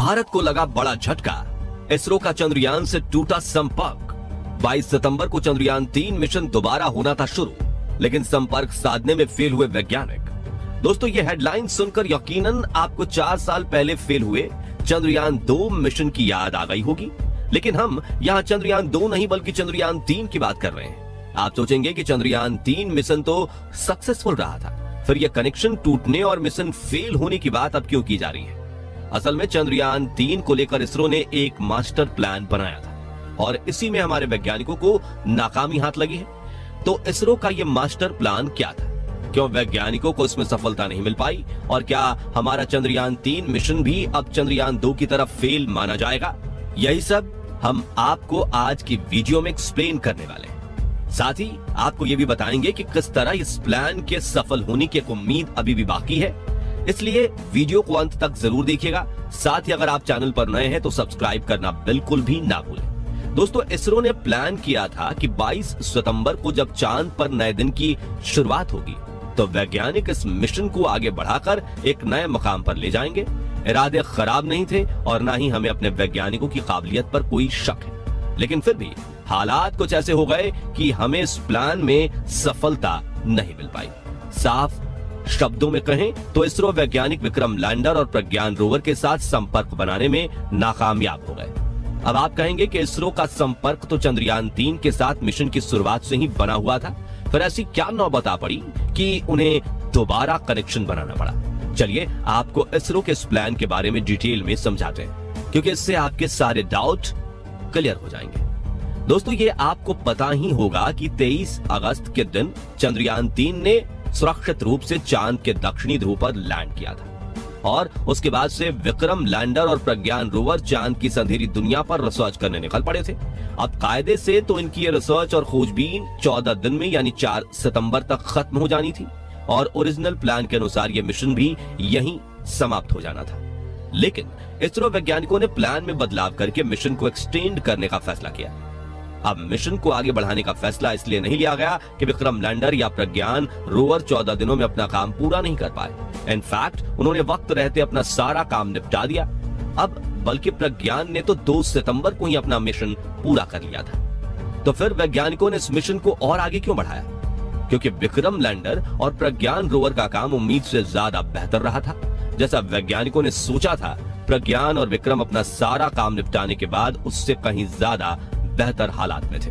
भारत को लगा बड़ा झटका। इसरो का चंद्रयान से टूटा संपर्क। 22 सितंबर को चंद्रयान 3 मिशन दोबारा होना था शुरू, लेकिन संपर्क साधने में फेल हुए वैज्ञानिक। दोस्तों, ये हेडलाइन सुनकर यकीनन आपको 4 साल पहले फेल हुए चंद्रयान 2 मिशन की याद आ गई होगी, लेकिन हम यहाँ चंद्रयान 2 नहीं बल्कि चंद्रयान 3 की बात कर रहे हैं। आप सोचेंगे कि चंद्रयान 3 मिशन तो सक्सेसफुल रहा था, फिर यह कनेक्शन टूटने और मिशन फेल होने की बात अब क्यों की जा रही है? असल में चंद्रयान 3 को लेकर इसरो ने एक मास्टर प्लान बनाया था और इसी में हमारे वैज्ञानिकों को नाकामी हाथ लगी है। तो इसरो का यह मास्टर प्लान क्या था? क्यों वैज्ञानिकों को इसमें सफलता नहीं मिल पाई? और क्या हमारा चंद्रयान 3 मिशन भी अब चंद्रयान 2 की तरफ फेल माना जाएगा? यही सब हम आपको आज की वीडियो में एक्सप्लेन करने वाले हैं। साथ ही आपको यह भी बताएंगे कि किस तरह इस प्लान के सफल होने की एक उम्मीद अभी भी बाकी है, इसलिए वीडियो को अंत तक जरूर देखिएगा। साथ ही अगर आप चैनल पर नए हैं तो सब्सक्राइब करना बिल्कुल भी ना भूलें। दोस्तों, इसरो ने प्लान किया था कि 22 सितंबर को जब चांद पर नए दिन की शुरुआत होगी तो वैज्ञानिक इस मिशन को आगे बढ़ाकर एक नए मकाम पर ले जाएंगे। इरादे खराब नहीं थे और ना ही हमें अपने वैज्ञानिकों की काबिलियत पर कोई शक है, लेकिन फिर भी हालात कुछ ऐसे हो गए कि हमें इस प्लान में सफलता नहीं मिल पाई। साफ शब्दों में कहें तो इसरो वैज्ञानिक विक्रम लैंडर और प्रज्ञान रोवर के साथ संपर्क बनाने में नाकामयाब हो गए। अब आप कहेंगे कि इसरो का संपर्क तो चंद्रयान 3 के साथ मिशन की शुरुआत से ही बना हुआ था, फिर ऐसी क्या नौबत आ पड़ी कि उन्हें दोबारा कनेक्शन बनाना पड़ा? चलिए आपको इसरो के इस प्लान के बारे में डिटेल में समझाते हैं, क्योंकि इससे आपके सारे डाउट क्लियर हो जाएंगे। दोस्तों, ये आपको पता ही होगा कि 23 अगस्त के दिन चंद्रयान 3 ने सुरक्षित रूप से चांद के दक्षिणी ध्रुव पर लैंड किया था और उसके बाद से विक्रम लैंडर और प्रज्ञान रोवर चांद की अंधेरी दुनिया पर रिसर्च करने निकल पड़े थे। अब कायदे से तो इनकी ये रिसर्च और खोजबीन 14 दिन में यानी 4 सितंबर तक खत्म हो जानी थी और ओरिजिनल प्लान के अनुसार ये मिशन भी यहीं समाप्त हो जाना था। लेकिन इसरो वैज्ञानिकों ने प्लान में बदलाव करके मिशन को एक्सटेंड करने का फैसला किया। अब मिशन को आगे बढ़ाने का फैसला इसलिए नहीं लिया गया कि विक्रम लैंडर या प्रज्ञान रोवर 14 दिनों में अपना काम पूरा नहीं कर पाए। इनफैक्ट उन्होंने वक्त रहते अपना सारा काम निपटा दिया। अब बल्कि प्रज्ञान ने तो 2 सितंबर को ही अपना मिशन पूरा कर लिया था। तो फिर वैज्ञानिकों ने इस मिशन को और आगे क्यों बढ़ाया? क्योंकि विक्रम लैंडर और प्रज्ञान रोवर का काम उम्मीद से ज्यादा बेहतर रहा था। जैसा वैज्ञानिकों ने सोचा था, प्रज्ञान और विक्रम अपना सारा काम निपटाने के बाद उससे कहीं ज्यादा बेहतर हालात में थे।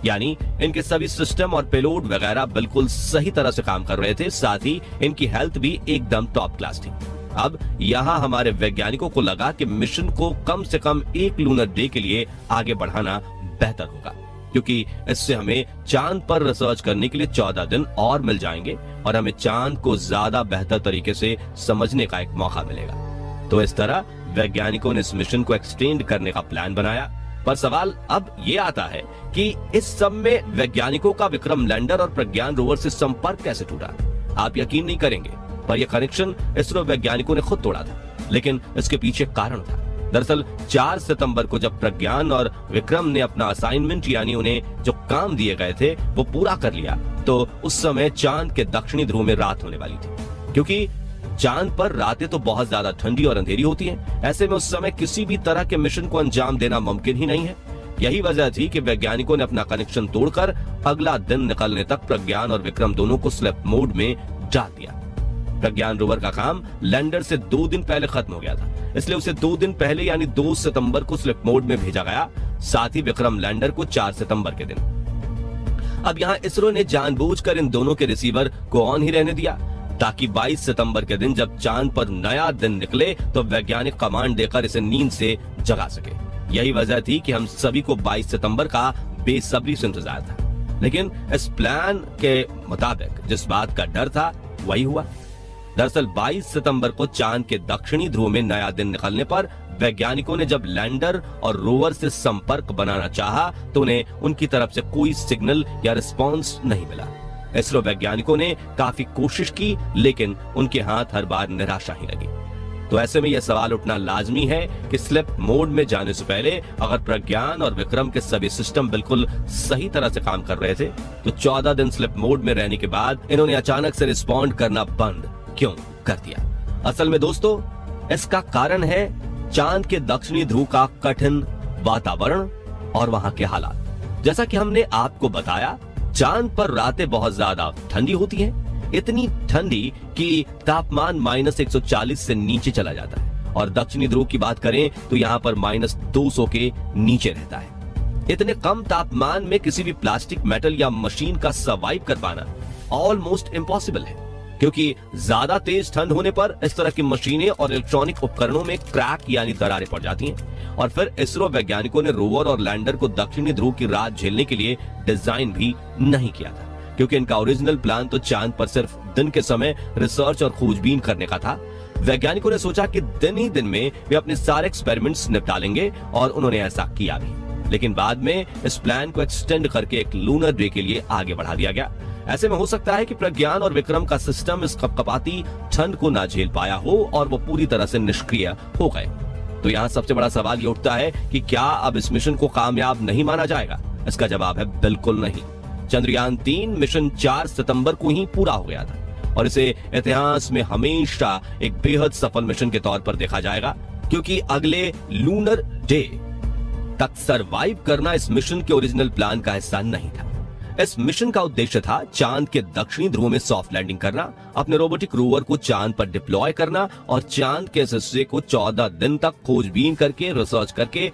यानी इनके सभी सिस्टम और पेलोड वगैरह बिल्कुल सही तरह से काम कर रहे थे, साथ ही इनकी हेल्थ भी एकदम टॉप क्लास थी। अब यहाँ हमारे वैज्ञानिकों को लगा कि मिशन को कम से कम 1 लूनर डे के लिए आगे बढ़ाना बेहतर होगा, क्योंकि इससे हमें चांद पर रिसर्च करने के लिए 14 दिन और मिल जाएंगे और हमें चांद को ज्यादा बेहतर तरीके से समझने का एक मौका मिलेगा। तो इस तरह वैज्ञानिकों ने इस मिशन को एक्सटेंड करने का प्लान बनाया। पर सवाल अब ये आता है कि इस सब में वैज्ञानिकों का विक्रम लैंडर और प्रज्ञान रोवर से संपर्क कैसे टूटा? आप यकीन नहीं करेंगे, पर यह कनेक्शन इसरो वैज्ञानिकों ने खुद तोड़ा था, लेकिन इसके पीछे कारण था। दरअसल 4 सितंबर को जब प्रज्ञान और विक्रम ने अपना असाइनमेंट यानी उन्हें जो काम दिए गए थे वो पूरा कर लिया, तो उस समय चांद के दक्षिणी ध्रुव में रात होने वाली थी। क्योंकि चांद पर रातें तो बहुत ज्यादा ठंडी और अंधेरी होती हैं, ऐसे में उस समय किसी भी तरह के मिशन को अंजाम देना मुमकिन ही नहीं है। यही वजह थी कि वैज्ञानिकों ने अपना कनेक्शन तोड़कर अगला दिन निकलने तक प्रज्ञान और विक्रम दोनों को स्लीप मोड में डाल दिया। प्रज्ञान रोवर का काम लैंडर से 2 दिन पहले खत्म हो गया था, इसलिए उसे 2 दिन पहले यानी 2 सितंबर को स्लीप मोड में भेजा गया, साथ ही विक्रम लैंडर को 4 सितंबर के दिन। अब यहाँ इसरो ने जानबूझकर इन दोनों के रिसीवर को ऑन ही रहने दिया, ताकि 22 सितंबर के दिन जब चांद पर नया दिन निकले तो वैज्ञानिक कमांड देकर इसे नींद से जगा सके। यही वजह थी कि हम सभी को 22 सितंबर का बेसब्री से इंतजार था। लेकिन इस प्लान के मुताबिक जिस बात का डर था वही हुआ। दरअसल 22 सितंबर को चांद के दक्षिणी ध्रुव में नया दिन निकलने पर वैज्ञानिकों ने जब लैंडर और रोवर से संपर्क बनाना चाहा तो उन्हें उनकी तरफ से कोई सिग्नल या रिस्पॉन्स नहीं मिला। इसरो वैज्ञानिकों ने काफी कोशिश की, लेकिन उनके हाथ हर बार निराशा ही लगी। तो ऐसे में यह सवाल उठना लाजमी है कि स्लीप मोड में जाने से पहले अगर प्रज्ञान और विक्रम के सभी सिस्टम बिल्कुल सही तरह से काम कर रहे थे, तो 14 दिन स्लीप मोड में रहने के बाद इन्होंने अचानक से रिस्पॉन्ड करना बंद क्यों कर दिया? असल में दोस्तों इसका कारण है चांद के दक्षिणी ध्रुव का कठिन वातावरण और वहां के हालात। जैसा कि हमने आपको बताया, चांद पर रातें बहुत ज्यादा ठंडी होती हैं, इतनी ठंडी कि तापमान -140 से नीचे चला जाता है, और दक्षिणी ध्रुव की बात करें तो यहाँ पर -200 के नीचे रहता है। इतने कम तापमान में किसी भी प्लास्टिक, मेटल या मशीन का सर्वाइव कर पाना ऑलमोस्ट इम्पॉसिबल है, क्योंकि ज्यादा तेज ठंड होने पर इस तरह की मशीनें और इलेक्ट्रॉनिक उपकरणों में क्रैक यानी दरारें पड़ जाती हैं। और फिर इसरो वैज्ञानिकों ने रोवर और लैंडर को दक्षिणी ध्रुव की रात झेलने के लिए डिजाइन भी नहीं किया था, क्योंकि इनका ओरिजिनल प्लान तो चांद पर सिर्फ दिन के समय रिसर्च और खोजबीन करने का था। वैज्ञानिकों ने सोचा कि दिन ही दिन में वे अपने सारे एक्सपेरिमेंट्स निपटा लेंगे, और उन्होंने ऐसा किया भी। लेकिन बाद में इस प्लान को एक्सटेंड करके एक लूनर डे के लिए आगे बढ़ा दिया गया। ऐसे में हो सकता है कि प्रज्ञान और विक्रम का सिस्टम इस कपकपाती ठंड को ना झेल पाया हो और वो पूरी तरह से निष्क्रिय हो गए। तो यहाँ सबसे बड़ा सवाल ये उठता है कि क्या अब इस मिशन को कामयाब नहीं माना जाएगा? इसका जवाब है बिल्कुल नहीं। चंद्रयान 3 मिशन 4 सितंबर को ही पूरा हो गया था, और इसे इतिहास में हमेशा एक बेहद सफल मिशन के तौर पर देखा जाएगा, क्योंकि अगले लूनर डे तक सरवाइव करना इस मिशन के ओरिजिनल प्लान का हिस्सा नहीं था। इस मिशन का उद्देश्य था चांद के दक्षिणी ध्रुव में सॉफ्ट लैंडिंग करना, अपने रोबोटिक रोवर को चांद पर डिप्लॉय करना और चांद के इस हिस्से को 14 दिन तक खोजबीन करके, रिसर्च करके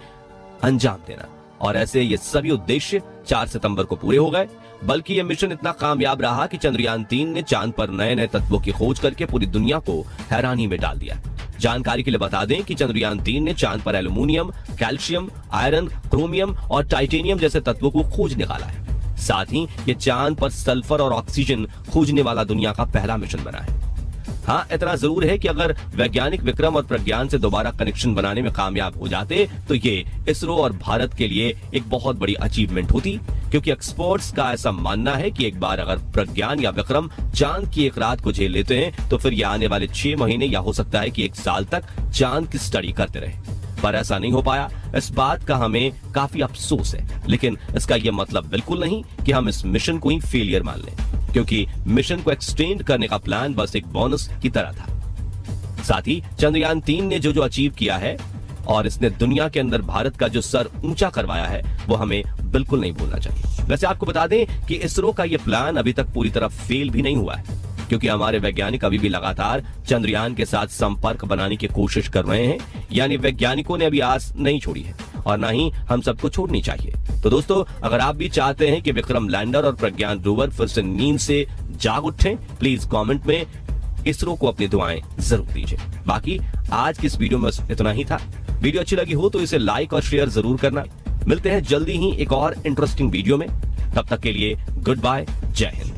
अंजाम देना। और ऐसे ये सभी उद्देश्य 4 सितंबर को पूरे हो गए। बल्कि यह मिशन इतना कामयाब रहा कि चंद्रयान 3 ने चांद पर नए नए तत्वों की खोज करके पूरी दुनिया को हैरानी में डाल दिया। जानकारी के लिए बता दें कि चंद्रयान 3 ने चांद पर एल्यूमिनियम, कैल्शियम, आयरन, क्रोमियम और टाइटेनियम जैसे तत्वों को खोज निकाला है। साथ ही ये चांद पर सल्फर और ऑक्सीजन खोजने वाला दुनिया का पहला मिशन बना है। हाँ, इतना जरूर है कि अगर वैज्ञानिक विक्रम और प्रज्ञान से दोबारा कनेक्शन बनाने में कामयाब हो जाते तो ये इसरो और भारत के लिए एक बहुत बड़ी अचीवमेंट होती, क्योंकि एक्सपर्ट्स का ऐसा मानना है कि एक बार अगर प्रज्ञान या विक्रम चांद की एक रात को झेल लेते हैं तो फिर ये आने वाले 6 महीने या हो सकता है कि 1 साल तक चांद की स्टडी करते रहे। पर ऐसा नहीं हो पाया। इस बात का हमें काफी अफसोस है, लेकिन इसका यह मतलब बिल्कुल नहीं कि हम इस मिशन को ही फेलियर मान लें, क्योंकि मिशन को एक्सटेंड करने का प्लान बस एक बोनस की तरह था। साथ ही चंद्रयान 3 ने जो अचीव किया है और इसने दुनिया के अंदर भारत का जो सर ऊंचा करवाया है, वो हमें बिल्कुल नहीं भूलना चाहिए। वैसे आपको बता दें कि इसरो का यह प्लान अभी तक पूरी तरह फेल भी नहीं हुआ है, क्योंकि हमारे वैज्ञानिक अभी भी लगातार चंद्रयान के साथ संपर्क बनाने की कोशिश कर रहे हैं। यानी वैज्ञानिकों ने अभी आस नहीं छोड़ी है, और ना ही हम सबको छोड़नी चाहिए। तो दोस्तों, अगर आप भी चाहते हैं कि विक्रम लैंडर और प्रज्ञान रोवर फिर से नींद से जाग उठें, प्लीज कमेंट में इसरो को अपनी दुआएं जरूर दीजिए। बाकी आज की इस वीडियो में इतना ही था। वीडियो अच्छी लगी हो तो इसे लाइक और शेयर जरूर करना। मिलते हैं जल्दी ही एक और इंटरेस्टिंग वीडियो में। तब तक के लिए गुड बाय, जय हिंद।